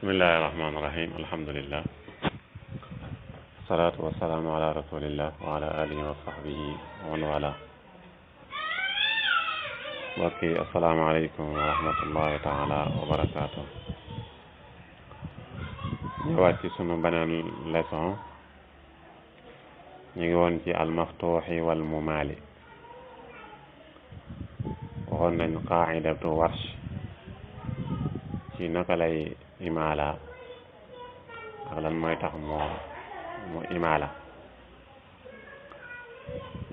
bismillahi rahmaani rahim alhamdulillah salaatu wasalaamu ala rasulillah wa ala alihi wa sahbihi wa man wala mbokk yi asalaamaaleykum wa rahmatullahi taala wa barakaatu ñëwaat ci sunu beneen leçon ñu ngi woon ci almaftuuxi wal mumaali waxoon nañ qaidatu warsh ci naka lay imaala ak lan mooy tax mu imaala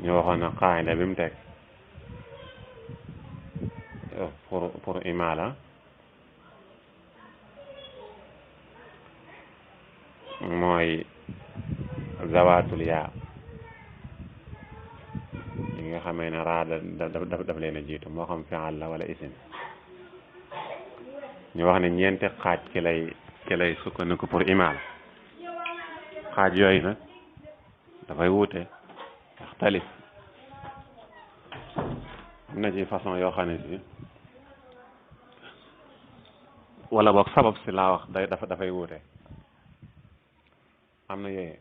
ñu waxoon na qaida bi mu teg pour imaala mooy zawaatul yaa yi nga xamee ne raa daf leen a jiitu moo xam fi'al la wala isim ñu wax ne ñeenti xaaj ci lay sukkandiku pour imaala xaaj yooyu nag dafay wuute yaxtalif am na ci façon yoo xam ne si wala boog sabab si laa wax dafay wuute am na yooyu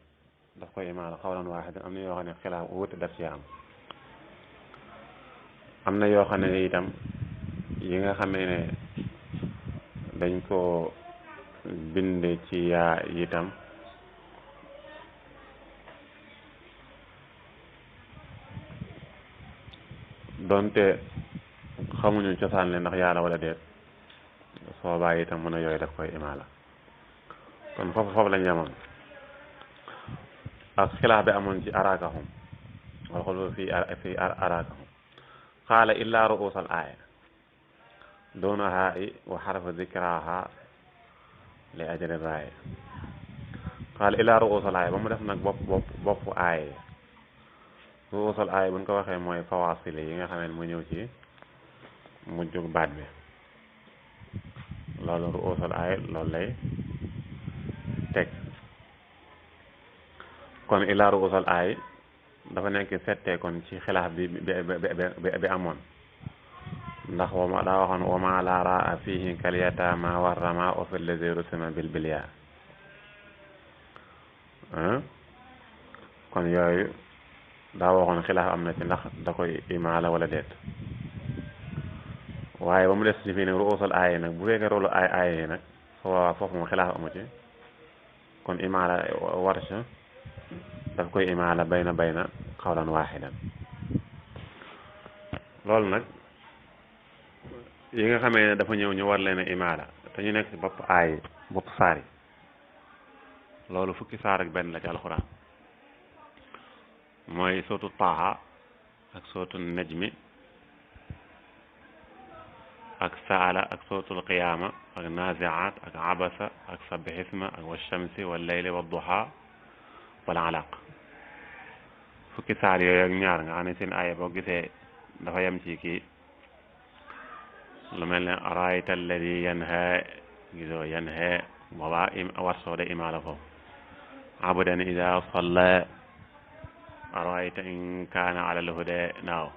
daf koy imaala xawlan waaxidan am na yoo xam ne xilaaf wuute daf ci am na yoo xam ne itam yi nga xamee ne dañ ko binde ci yaa itam donte xamuñu cosaan le ndax yaala wala déet soo bàyyi itam mën a yooyu daf koy imaala kon foofu lañ yemoon ak xilaaf bi amoon ci araakahum wala xol fii araakahum qaala illaa ru'uusal aaya doona haa i wa xarfa zikraaha li ajri raaya qaala illaa ru'uusal aaya ba mu def nag boppu aaya ru'uusal aaya buñ ko waxee mooy fawaasile yi nga xam ne mu ñëw ci mujjug baat bi loolu ru'uusal aaya loolu lay teg kon illaa ru'uusal aaya dafa nekk settee kon ci xilaaf bi amoon ndax wama daa waxoon wama laa raa fiihi kal yataama warrama wa fi llazi rusima bil bilyaa kon yooyu daa waxoon xilaaf am na ci ndax da koy imaala wala déet waaye ba mu des ci fii nag ru'uusul aaya nag bu fekkee rolu aaya yi nag foofu moom xilaaf amu ci kon imaala warsh daf koy imaala bayna xawlan waaxidan loolu nag yi nga xamee ne dafa ñëw ñu war leen a imaala te ñu nekk ci bopp saar yi loolu fukki saar ak benn la ci alxuraan mooy sootu taaha ak sootu najmi ak saala ak sootul qiyaama ak naziaat ak abasa ak sabbihisma ak washamsi wal layli wad duha wal alaq fukki saar yooyu ak ñaar nga xam ne seen aaya boo gisee dafa yem ci kii lu mel ne araayta alladi yanha gisoo yanha boobaa war soo de imaala foofu abadan ida salla araayta in kaana ala alhuda naaw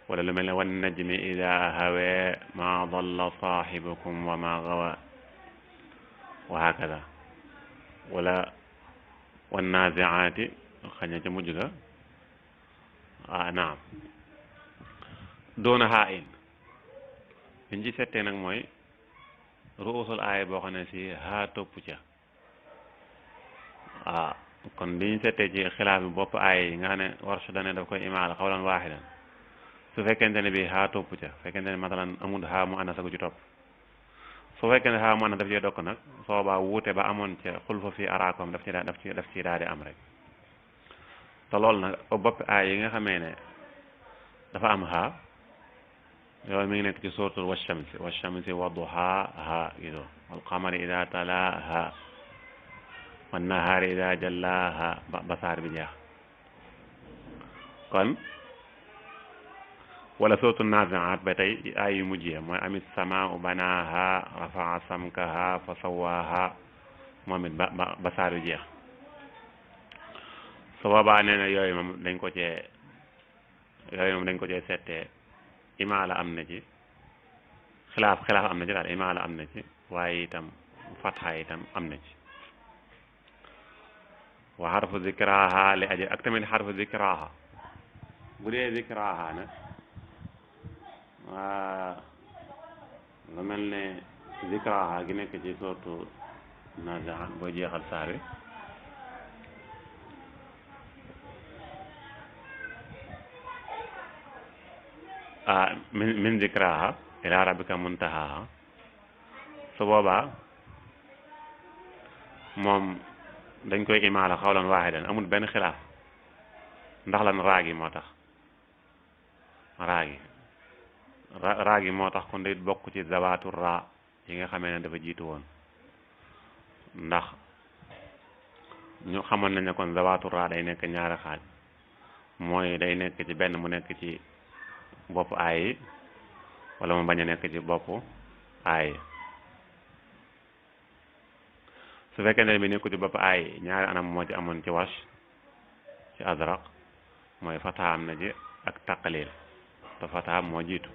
wala lu mel ne wan najmi ida hawa ma dalla saahibukum wa ma gawa wa hakada wala wan naziaati xañ ca mujj ga naam doona haa in liñ ci settee nag mooy ruusul aaya boo xam ne si haa topp ca kon liñ settee ci xilaaf bi bopp aaya yi nga xam ne warsh dane daf koy imaala xawlan waaxidan su fekkente ne bi haa topp ca fekkente ne matalan amul haa mu ànd sa gu ci topp su fekkente ne haa mu ànd daf cee dokk nag soobaa wuute ba amoon ca xulfa fi araakom daf ci daal di am rek te loolu nag boppi aay yi nga xamee ne dafa am haa yooyu mi ngi nekk ci suratul washamsi wa duhaaha gisoo wal qamari ida talaaha wan nahaari ida jallaaha ba saar bi jeex kon wala suratul naziaat ba tey aay yu mujjee mooy amit samaau banaaha rafaa samkaha fa sawaaha moom it ba saar bi jeex su boobaa nee na yooyu moom dañ ko cee settee imaala am na ci xilaaf am na ci daal imaala am na ci waaye itam fatxa itam am na ci wa xarfu zikraha li aji ak tamit xarfu zikraha bu dee zikraha nag lu mel ne zikraha gi nekk ci sootu nazi'aat boo jeexal saar wi min zikraha ila rabbika muntahaha su boobaa moom dañ koy imaala xawlan waaxidan amul benn xilaaf ndax lan raagi moo tax raagi moo tax kon day bokk ci zawaatu raa yi nga xamee ne dafa jiitu woon ndax ñu xamoon nañ ne kon zawaatu raa day nekk ñaari xaaj mooy day nekk ci benn mu nekk ci bopp aay yi wala mu bañ a nekk ci bopp aay su fekkee ne bi nekku ci bopp aay ñaari anam moo ci amoon ci wash ci azraq mooy fataha am na ji ak taqlil te fataha moo jiitu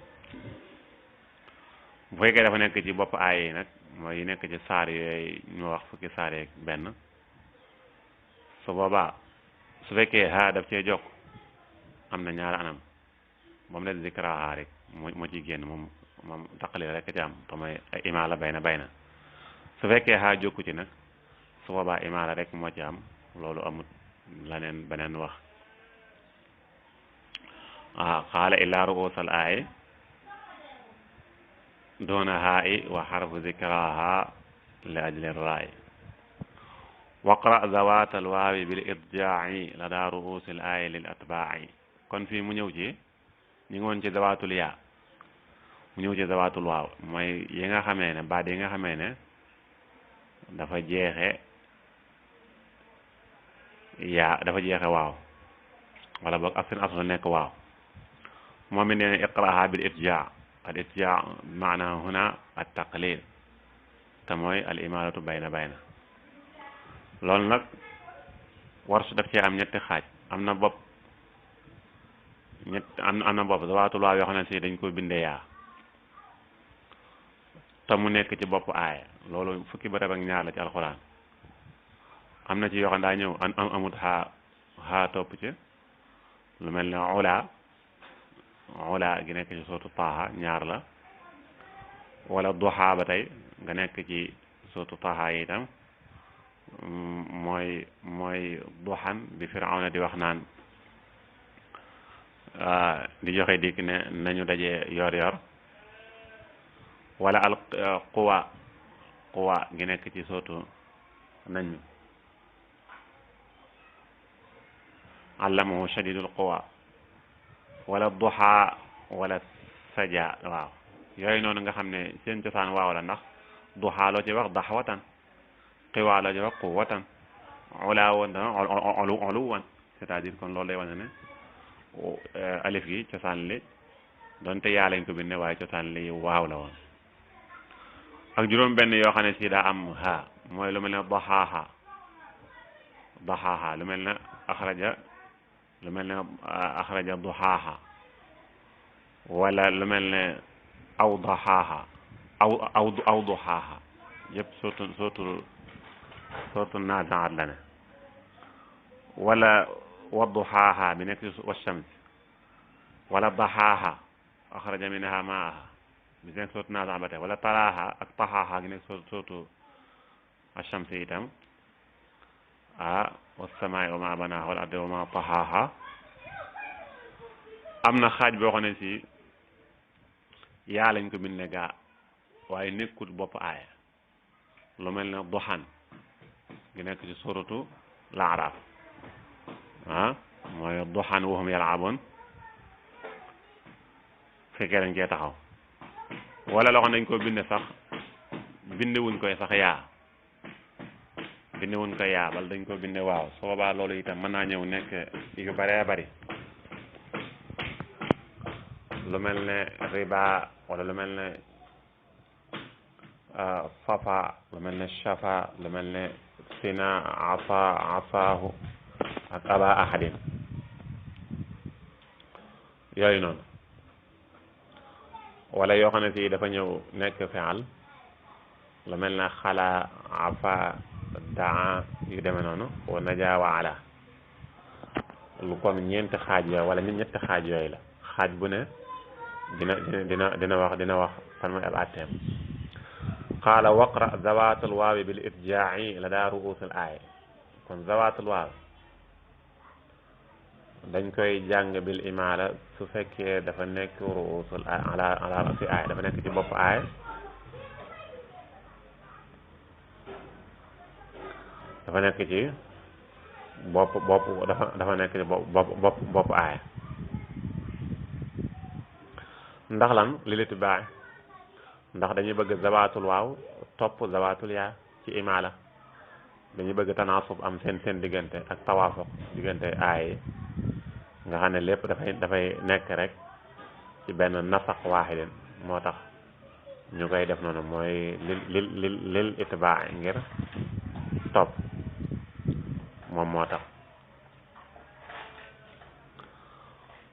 bu fekkee dafa nekk ci bopp aay yi nag mooy yi nekk ci saar yooyu ñu wax fukki saar yeeg benn su boobaa su fekkee ha daf cee jokk am na ñaari anam moom la zikraha rek moo ci génn moom taqlil rek ci am te mooy imaala bayna su fekkee ha jokku ci nag su boobaa imaala rek moo ci am loolu amut laneen beneen wax qaala illaa ru'uusal aay doona haa'i wa xarfu zikraha li ajli raay waqra zawaatal waawi bil idjaa'i ladaa ru'uusil aay lil atbaa'i kon fii mu ñëw ci ñu ngi woon ci zawaatul yaa mu ñëw ci zawaatul waaw mooy yi nga xamee ne baat yi nga xamee ne dafa jeexe waaw wala boog af seen aslu nekk waaw moom it nee na iqraha bil irjaa al irjaa maana huna at taqlil te mooy al imalatu bayna loolu nag warsu daf cee am ñetti xaaj am na bopp am na bopp zawaatul waaw yoo xam ne si dañ ko bindee yaa te mu nekk ci bopp aaya loolu fukki bërëb ak ñaar la ci alxuraan am na ci yoo xam daa ñëw amut xaa topp ci lu mel ne ula gi nekk ci sootu taaha ñaar la wala duha ba tey nga nekk ci sootu taaha yi itam mooy duhan bi firawna di wax naan di joxe dikk ne nañu dajee yor wala al quwa gi nekk ci sootu nañu allamahu shadidul quwa wala duha wala saja waaw yooyu noonu nga xam ne seen cosaan waaw la ndax duha loo ci wax daxwatan qiwa loo ci wax quwatan ula woon uluwan c'est-à-dire kon loolu lay wane ne alif gi cosaan li donte yaa lañ ko bindee waaye cosaan li waaw la woon ak juróom benn yoo xam ne si daa am ha mooy lu mel ne daxaaxa lu mel ne axraja duxaaxa wala lu mel ne aw daxaaxa aw duxaaxa yëpp surtout nazaat la ne wala wadduxaaha bi nekk ci washams wala daxaaha axraja minha maaha bi nekk surtout nazaat ba tey wala talaaha ak taxaaha gi nekk surtout ashams itam wasamaay wa ma banaaha wal ardi wa ma tahaaha am na xaaj boo xam ne si yaa lañ ko bindee gaa waaye nekkul bopp aaya lu mel ne duxan gi nekk ci suratu laaraaf mooy duxan wa hum yal'abuun fekkee dañ cee taxaw wala loo xam ne dañ ko binde sax bindewuñ koy sax yaa bindewuñ ko yaa bal dañ ko binde waaw su boobaa loolu itam mën naa ñëw nekk yu bëree bëri lu mel ne riba wala lu mel ne safa lu mel ne shafa lu mel ne sina afaahu ak aba ahadin yooyu noonu wala yoo xam ne si dafa ñëw nekk fi'al lu mel na xala afa daa yu demee noonu wa najaa wa ala lu kon ñeenti xaaj yooyu wala ñetti xaaj yooyu la xaaj bu ne dina wax fan mooy ab atteem qaala waqra zawatul waawi bil irjaa'i la daa ru'uusul aaya kon zawatul waaw dañ koy jàng bil imaala su fekkee dafa nekk ru'uusul ala fi aaya dafa nekk ci bopp aaya dafa nekk ci dafa nekk ci bopp aaya ndax lan li li tibaax ndax dañuy bëgg zawaatul waaw topp zawaatul yaa ci imaala dañuy bëgg tanaasub am seen diggante ak tawaafuq diggante aaya yi nga xam ne lépp dafay nekk rek ci benn nasaq waaxidin moo tax ñu koy def noonu mooy lil itibaax ngir topp moom moo tax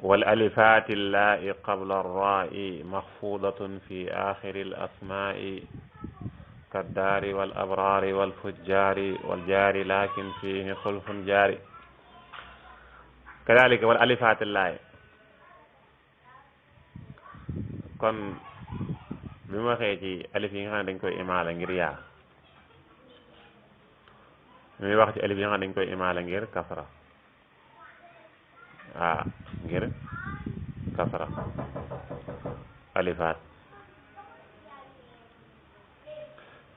wal alifaati llaa'i qabla rraa'i maxfuudatun fi aaxiri l asmaa'i kaddaari wal abraari wal fujjaari wal jaari laakin fiihi xulfun jaari kadaalika wal alifaati llaa'i kon bi mu waxee ci alif yi nga xam ne dañ koy imaala ngir yaa muy wax ci alif yi nga xam ne dañ koy imaala ngir kasra ngir kasra alifaat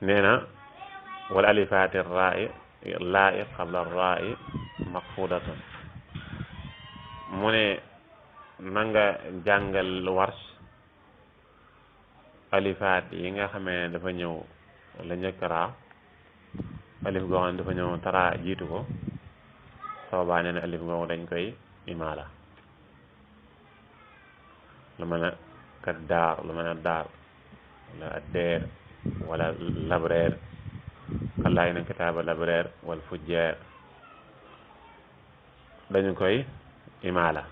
nee na wal alifaati laa'i qabla raa'i maxfuudatun mu ne na nga jàngal warsh alifaat yi nga xamee ne dafa ñëw la njëkk raa alif goo xam ne dafa ñëw tara jiitu ko soobaa nee na alif googu dañ koy imaala lu mën a kat daar lu mën a daar wala addeer wala labreer xalaay na kitaaba labreer wala fujjeer dañu koy imaala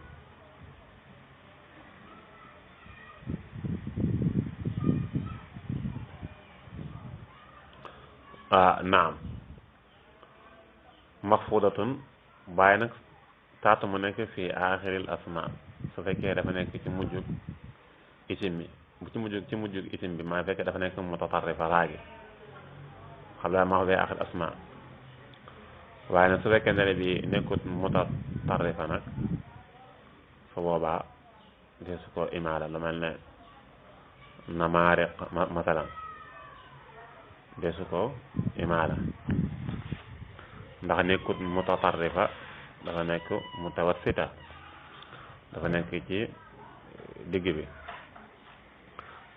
naam maxfuudatun bàyyi nag taatu mu nekk fii aaxiril asma su fekkee dafa nekk ci mujjug isim bi bu ci mujjug isim bi maa fekkee dafa nekk mutatarrifa raagi xam daa ma fee aaxir asma waaye nag su fekkee ne bi nekkut mutatarrifa nag su boobaa deesu ko imaala lu mel ne namaariq masalan deesu ko imaala ndax nekkut mutatarrifa dafa nekk mutawassita dafa nekk ci digg bi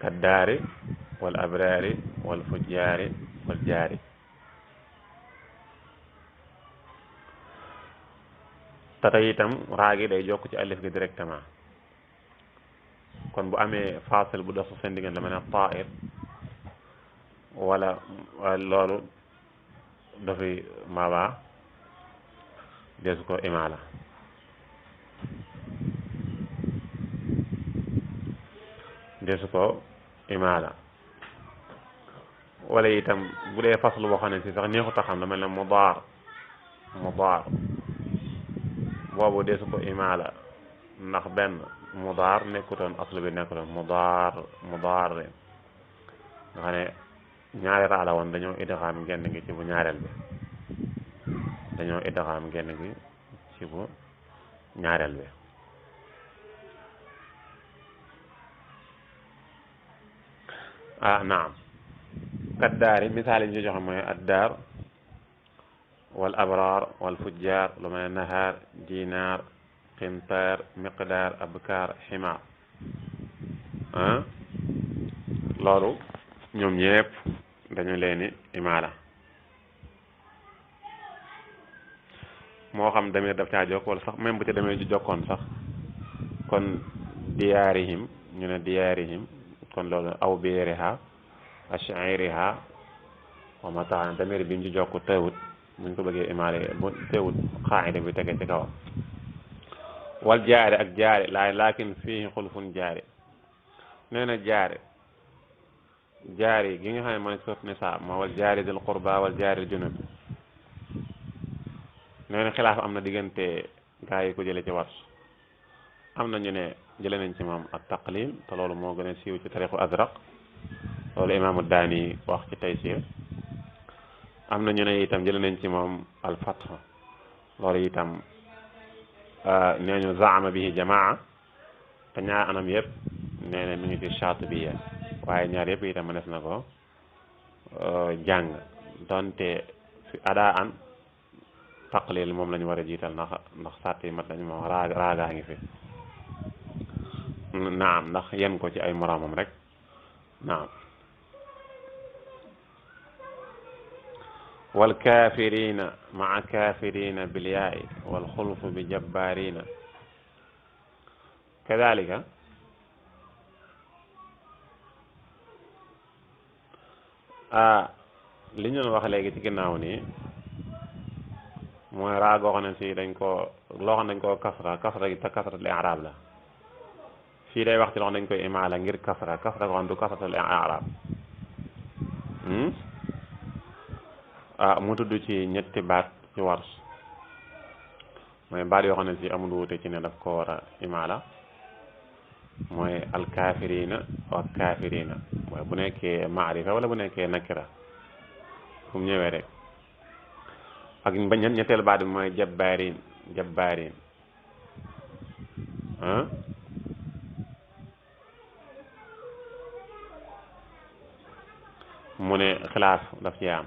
kaddaari wal abraari wal fujjaari wal jaari tata itam raagi day jokk ci alif gi directement kon bu amee fasil bu dox seen diggante la mel ne taa'ir wala loolu dafay maabaa deesu ko imaala deesu ko imaala wala itam bu dee faslu boo xam ne si sax neexut a xam la mel ne mudaar boobu deesu ko imaala ndax benn mudaar nekkutoon aslu bi nekkutoon mudaar nga xam ne ñaari raa la woon dañoo idgaam genn gi ci bu ñaareel bi dañoo idgaam genn gi ci bu ñaareel bi naam kaddaari misaal yi ñu joxe mooy addaar wal abraar wal fujjaar lu mel ne nahaar dinaar qintaar miqdaar abkaar ximaar loolu ñoom ñépp dañu leeni imaala moo xam damir daf caa jokk wala sax même bu ci demee ci jokkoon sax kon diyaarihim ñu ne diyaarihim kon loolu aw biiriha ash'ariha wa mataan damir bi mu ci jokk teewut buñ ko bëggee imaale bu teewut xaayida bi tege ci kawam wal jaari ak jaari laakin fii xulfun jaari nee na jaari gi nga xam ne mooy sot nisaab moo wal jaari dil qurba wal jaari junub nee na xilaaf am na diggante gaa yi ko jële ci Warsh am na ñu ne jële nañ ci moom ak taqlil te loolu moo gën a siiw ci tariqu azraq loolu imaamu daani wax ci Taysiir am na ñu ne itam jële nañ ci moom al fath loolu itam nee ñu zaama bihi jamaa te ñaar anam yëpp nee na mi ngi ci Shaatibiya waaye ñaar yëpp itam mënees na ko jàng donte fi adaa an taqlil moom lañu war a jiital ndax sàtt yi mat nañ moom raagaa ngi fi naam ndax yen ko ci ay moroomam rek naam wal kaafirina maa kaafirina bil yaa'i wal xulfu bi jabbaarina kadalika li ñu wax léegi ci ginnaaw nii mooy raa goo xam ne si dañ koo loo xam ne dañ koo kasra gi te kasratul i'raab la fii day wax ci loo xam ne dañ koy imaala ngir kasra goo xam du kasratul i'raab mu tudd ci ñetti baat ci Warsh mooy baat yoo xam ne si amul wuute ci ne daf ko war a imaala mooy alkaafirina wa kaafirina mooy bu nekkee maarifa wala bu nekkee nakira fu mu ñëwee rek ak ñetteel baat bi mooy jabbaarin mu ne xilaaf daf ci am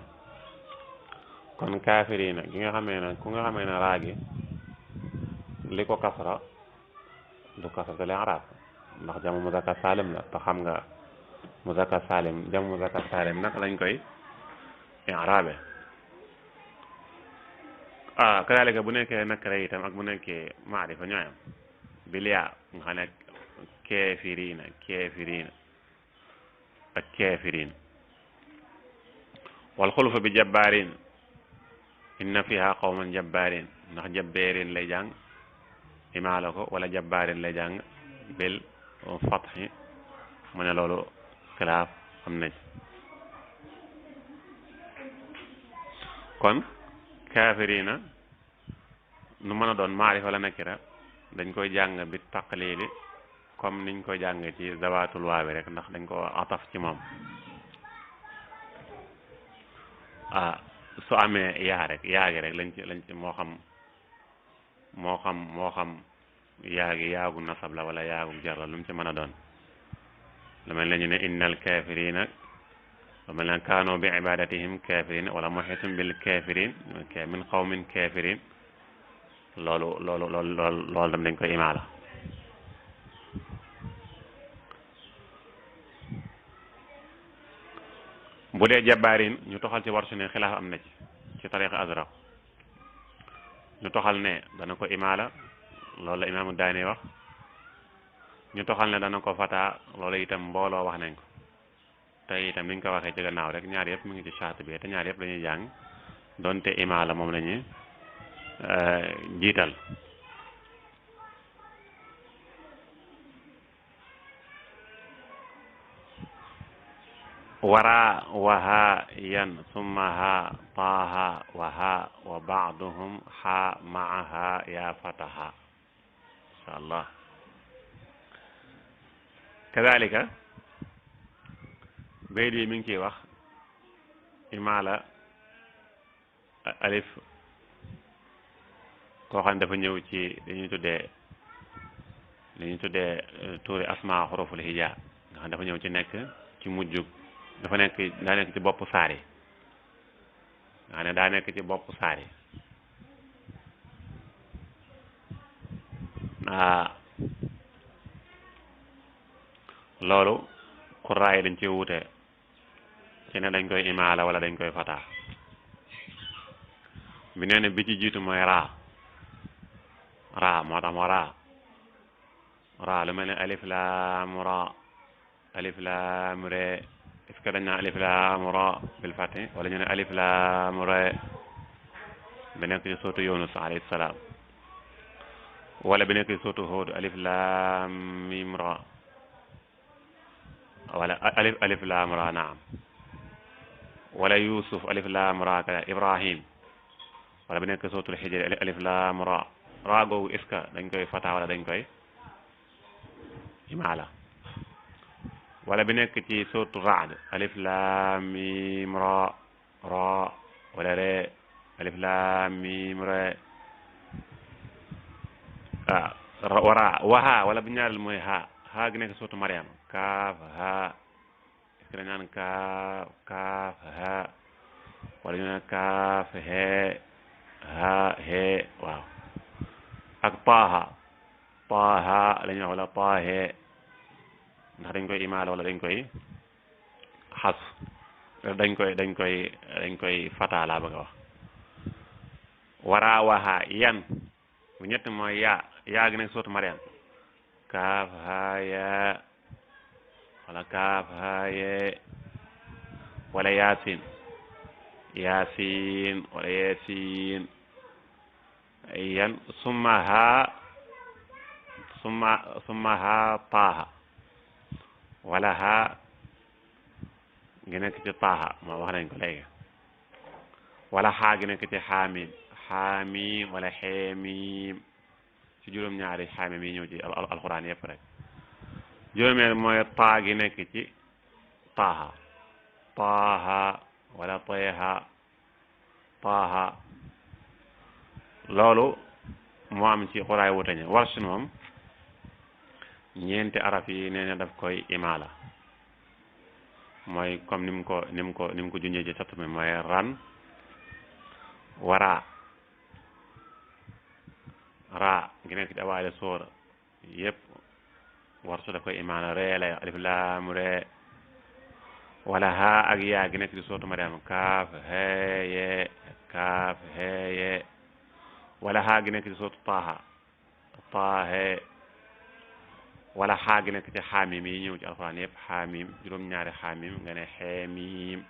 kon kaafirina gi nga xamee ne ku nga xamee ne raagi li ko kasra du kasratul i'raab ndax jamu muzakkar salim la te xam nga muzakkar salim jamu muzakkar salim nag lañ koy i'raabe kadaalika bu nekkee nakira itam ak bu nekkee maarifa ñooyam bil yaa nga xam ne kaafiriina ak kaafiriin wal xulfu bi jabbaarin inna fiha qawman jabbaarin ndax jabbeerin lay jàng imaala ko wala jabbaarin lay jàng bil fatxi mu ne loolu xilaaf am na ci kon kaafiriina nu mën a doon maarifa la nakira dañ koy jàng bi taqliili comme niñ koy jàng ci zawaatul waawi rek ndax dañ ko ataf ci moom su amee yaagi rek lañ ci moo xam yaagu nasab la wala yaagu jar la lu mu ci mën a doon lu mel ne ñu ne innal kaafiriina lu mel ne kaanoo bi ibadatihim kaafiriin wala muhitum bil kaafiriin min qawmin kaafiriin loolu dam dañ koy imaala bu dee jabbaarin ñu toxal ci Warsh ne xilaaf am na ci tariqa azraq ñu toxal ne dana ko imaala loolu la imaamu daani wax ñu toxal ne dana ko fataa loolu itam mbooloo wax nañ ko te itam niñ ko waxee ci gannaaw rek ñaar yëpp mu ngi ci Shaatibi te ñaar yëpp lañuy jàng donte imaala moom la ñuy jiital waraa wahaa yan summa haa taaha wahaa wa baaduhum haa maaha yaa fataha insha allah kadalika bayt yi mi ngi ciy wax imaala alif koo xam ne dafa ñëw ci li ñuy tuddee tuuri asma xuruful hijaa nga xam dafa ñëw ci nekk ci mujjug daa nekk ci bopp saar yi nga xam ne daa nekk ci bopp saar yi loolu xuraa yi dañ ci wute ci ne dañ koy imaala wala dañ koy fataa bi nee ne bi ci jiitu mooy raa moo tax moo raa lu mel ne alif laam raa alif laam ree est-ce que dañ naa alif laam raa bil fati wala ñu ne alif laam ree bi nekk ci sootu Yunus alayhi salaam wala bi nekk ci sootu Huud alif laam miim raa wala alif alif laam ra naam wala yusuf alif laam ra kada ibrahim wala bi nekk sootul xijri alif laam ra ra googu est-ce que dañ koy fata wala dañ koy imaala wala bi nekk ci sootu raad alif laam mim ra ra wala re alif laam mim re wara waha wala bu ñaareel mooy ha gi nekk sootu mariam kaaf ha est-ce que dañ naan kaaf ha wala ñu naan kaaf he ha he waaw ak taaha la ñuy wax wala taahe ndax dañ koy imaala wala dañ koy xas dañ koy fata laa bëgg a wax wara waha yan bu ñett mooy yaa gi nekk sootu mariam kaaf ha ya wala kaaf ha ye wala yaasin wala yasin yan summa ha taaha wala ha gi nekk ci taaha moo wax nañ ko léegi wala xaa gi nekk ci xaamim wala xeemim ci juróom-ñaari xaamim yi ñëw ci alxuraan yëpp rek juróomeel mooy taa gi nekk ci taaha wala taaha loolu moo am ci xuraay wutañe warsh moom ñeenti araf yi nee na daf koy imaala mooy comme ni mu ko junjee ci sat mi mooy ran wara ra gi nekk ci awaale sóora yëpp warsh daf koy imaala ree lay alif laam ree wala ha ak yaa gi nekk ci sootu mariam kaaf heye wala ha gi nekk ci sootu taahe wala xaa gi nekk ci xaamim yi ñëw ci alxuraan yëpp xaamim juróom-ñaari xaamim nga ne xeemim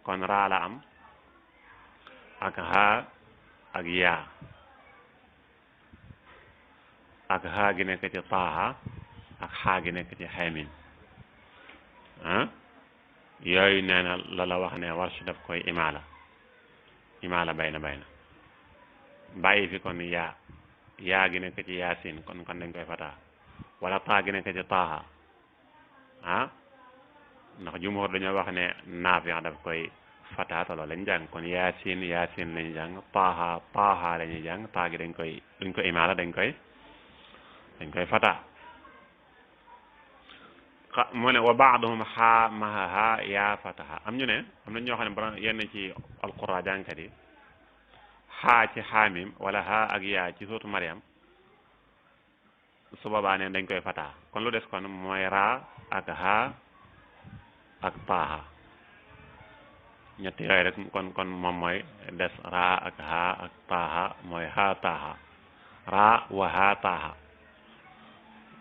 kon raa la am ak ha ak yaa ak ha gi nekk ci taaha ak xaa gi nekk ci xeemim yooyu nee na la wax ne warsh daf koy imaala bayna bàyyi fi kon yaa gi nekk ci yaasin kon dañ koy fataa wala taa gi nekk ci taaha ndax jumhur dañoo wax ne Naafi daf koy fataa te loolu lañ jàng kon yaasin lañu jàng taaha lañuy jàng taa gi duñ ko imaala dañ koy fataa mu ne wa baaduhum xaa maha yaa fataha am ñu ne am na ñoo xam ne bara yenn ci alqura jàngkat yi xaa ci xaamim wala xaa ak yaa ci sootu mariam su boobaa ne dañ koy fataa kon lu des kon mooy raa ak xaa ak taaha ñett yooyu rek kon moom mooy des raa ak xaa ak taaha mooy xaa taaha raa wa xaa taaha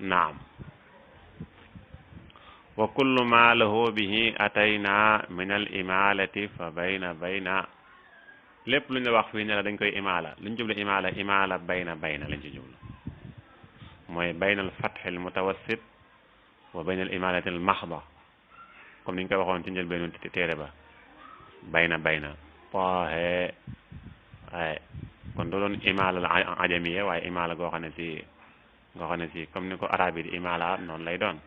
naam wa kullu ma lahu bihi atayna min al imalati fa bayna lépp lu ñu wax fii ne la dañ koy imaala lu ñu jublu imaala bayna lañ ci jublu mooy bayna al fathi al mutawassit wa bayna al imalati al mahda comme ni ñu koy waxoon ci njëlbeenu téere ba bayna taahe ay kon doo doon imaala al ajamiya waaye imaala goo xam ne si comme ni ko arabe yi di imaala noonu lay doon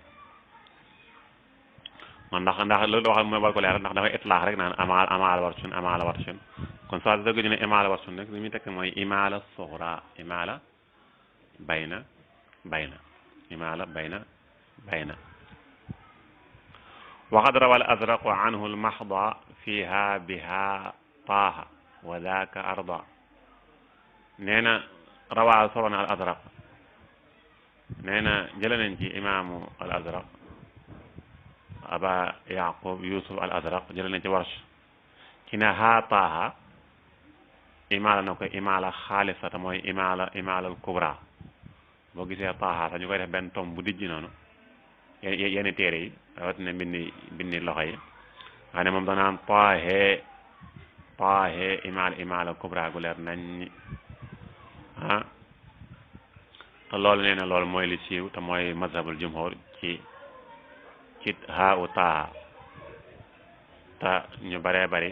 man ndax loolu wax mooy war ko leeral ndax dafay itlaax rek naan amaala warshun kon soit dëgg ñu ne imaala warshun rek li muy tekk mooy imaala sughra imaala bayna imaala bayna wa qad rawa al azraqu anhu al mahda fiha biha taaha wa dhaka arda nee na rawaa solo na al azraq nee na jële nañ ci imaamu al azraq aba yaqub yusuf al azraq jële nañ ci warsh ci ne haa taaha imaala na ko imaala xaalisata mooy imaala al kubra boo gisee taaha sax ñu koy def benn tom bu dijji noonu yenn téere yi rawatina bindi loxo yi nga ne moom danaan taahe imaala kubra gu leer nañ te loolu nee na loolu mooy li siiw te mooy mazhabul jumhur ci ci haa u taa te ñu baree bari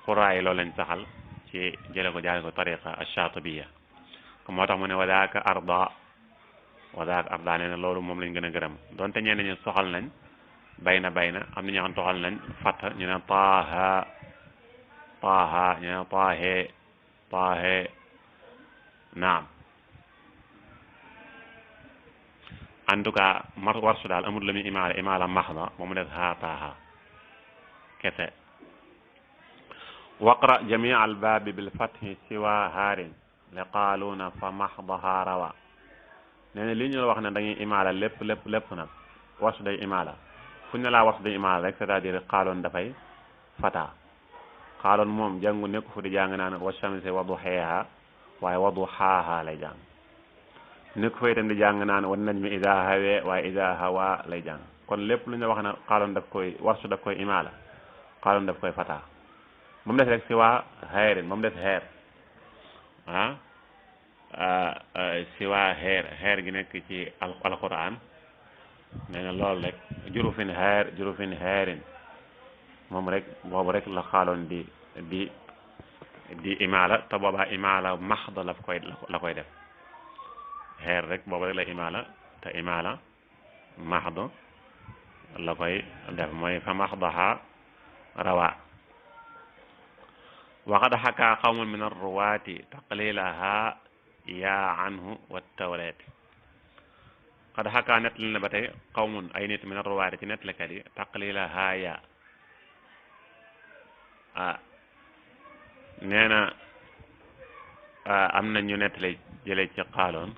xuraa yi loolu lañ saxal ci jële ko jaare ko tariqa ash-Shaatibiya moo tax mu ne wadaaka arda nee na loolu moom lañ gën a gërëm donte ñenn ñi soxal nañ bayna am na ñoo xam toxal nañ fatt ñu ne taaha ñu ne taahe naam en tout cas warsu daal amul la muy imaala maxda ba mu des haa taaha kese waqra jamii al baabi bil fathi siwa haarin li qaaluuna fa maxdaha rawa nee na li ñu wax ne dañuy imaala lépp nag warsu day imaala fu ñu laa warsu day imaala rek c'est-à-dire qaaloon dafay fata qaaloon moom jàngu nekku fu di jàng naan wa shamsi wa duhaaha waaye wa duhaaha lay jàng nekku fa itam di jàng naan wa najmi idaa hawaa waaye idaa hawaa lay jàng kon lépp lu ñu wax ne qaaloon daf koy warsu daf koy imaala qaaloon daf koy fata moom des rek si waa xeerin moom des xeer si waa xeer gi nekk ci alquran nee na loolu rek jurufin xeerin moom rek boobu rek la xaaloon di imaala te boobaa imaala maxda la koy def xeer rek boobu rek la imaala te imaala maxda la koy def mooy fa maxdaha rawa waqad xakaa qawmun min arruwaati taqlilaha yaa anhu wa tawreet qad xakaa nettali na ba tey qawmun ay nit min arruwaati ci nettalikat yi taqlilaha yaa nee na am na ñu nettali jële ci qaaloon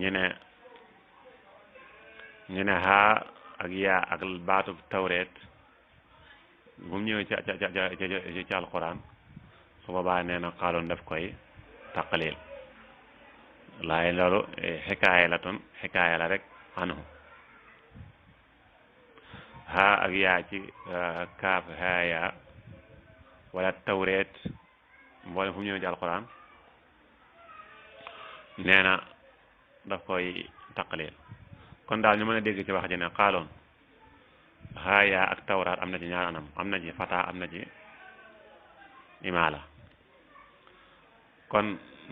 ñu ne haa ak yaa ak baatu tawreet bu mu ñëwee ci alquran su boobaa nee na qaaloon daf koy taqlil laaye loolu xikaaya la rek anhu haa ak yaa ci kaaf haa yaa wala tawreet mboolem fu mu ñëwee ci alquran nee na daf koy taqlil kon daal ñu mën a dégg ci wax ji ne qaaloon haaya ak tawraat am na ci ñaar anam am na ci fata am na ci imaala kon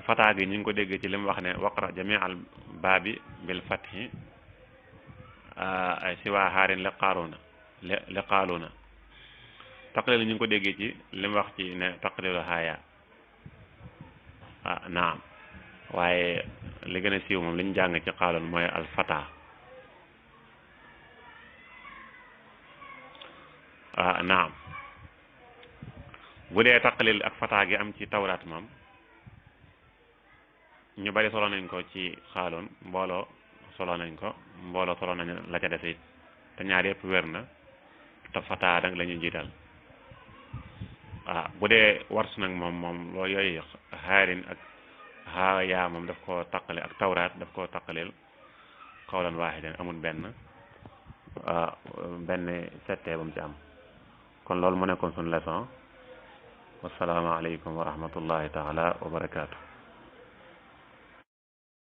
fata gi ñu ngi ko dégg ci li mu wax ne waqra jamii al baabi bil fathi siwa haarin li qaaluuna taqlil ñu ngi ko déggee ci li mu wax ci ne taqlilu haaya naam waaye li gën a siiw moom li ñu jàng ci qaaloon mooy al fata naam bu dee taqlil ak fata gi am ci tawraat moom ñu bari solo nañ ko ci xaaloon mbooloo solo nañ la ca des it te ñaar yëpp wér na te fata nag la ñu jiital bu dee wars nag moom loolu yooyu xaarin ak haaya moom daf koo taqale ak tawraat daf koo taqalil xawlan waaxidan amul benn settee bu mu ci am kon loolu mu nekkoon suñu leçon wasalaamaaleykum wa rahmatullahi taala wa barakaatu